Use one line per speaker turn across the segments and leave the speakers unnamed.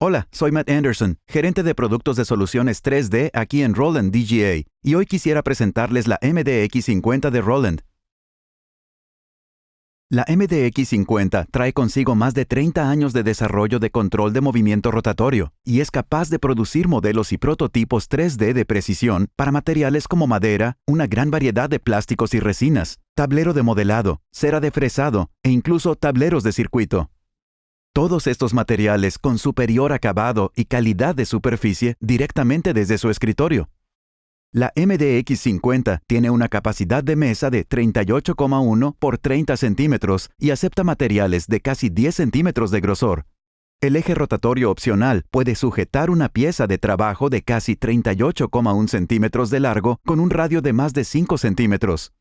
Hola, soy Matt Anderson, gerente de productos de soluciones 3D aquí en Roland DGA, y hoy quisiera presentarles la MDX50 de Roland. La MDX50 trae consigo más de 30 años de desarrollo de control de movimiento rotatorio y es capaz de producir modelos y prototipos 3D de precisión para materiales como madera, una gran variedad de plásticos y resinas, tablero de modelado, cera de fresado e incluso tableros de circuito. Todos estos materiales con superior acabado y calidad de superficie directamente desde su escritorio. La MDX50 tiene una capacidad de mesa de 38,1 por 30 centímetros y acepta materiales de casi 10 centímetros de grosor. El eje rotatorio opcional puede sujetar una pieza de trabajo de casi 38,1 centímetros de largo con un radio de más de 5 centímetros.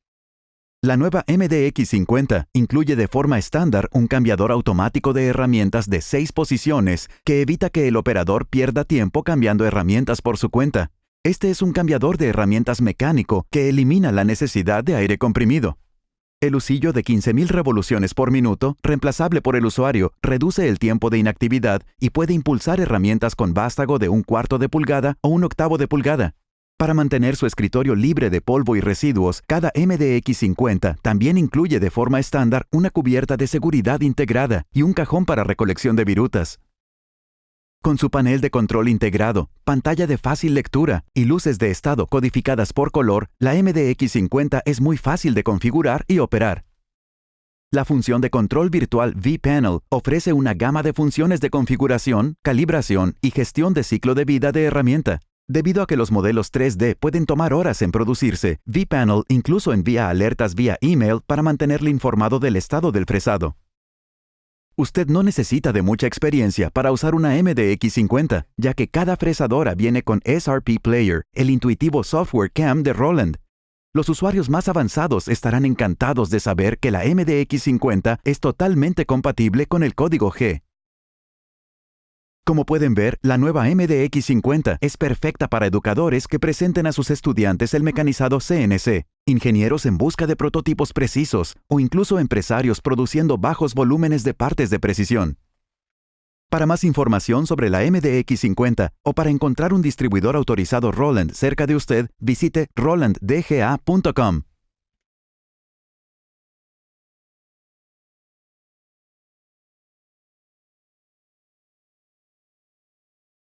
La nueva MDX50 incluye de forma estándar un cambiador automático de herramientas de 6 posiciones que evita que el operador pierda tiempo cambiando herramientas por su cuenta. Este es un cambiador de herramientas mecánico que elimina la necesidad de aire comprimido. El usillo de 15.000 revoluciones por minuto, reemplazable por el usuario, reduce el tiempo de inactividad y puede impulsar herramientas con vástago de 1/4 de pulgada o 1/8 de pulgada. Para mantener su escritorio libre de polvo y residuos, cada MDX50 también incluye de forma estándar una cubierta de seguridad integrada y un cajón para recolección de virutas. Con su panel de control integrado, pantalla de fácil lectura y luces de estado codificadas por color, la MDX50 es muy fácil de configurar y operar. La función de control virtual vPanel ofrece una gama de funciones de configuración, calibración y gestión de ciclo de vida de herramienta. Debido a que los modelos 3D pueden tomar horas en producirse, vPanel incluso envía alertas vía email para mantenerle informado del estado del fresado. Usted no necesita de mucha experiencia para usar una MDX50, ya que cada fresadora viene con SRP Player, el intuitivo software CAM de Roland. Los usuarios más avanzados estarán encantados de saber que la MDX50 es totalmente compatible con el código G. Como pueden ver, la nueva MDX50 es perfecta para educadores que presenten a sus estudiantes el mecanizado CNC, ingenieros en busca de prototipos precisos o incluso empresarios produciendo bajos volúmenes de partes de precisión. Para más información sobre la MDX50 o para encontrar un distribuidor autorizado Roland cerca de usted, visite rolanddga.com.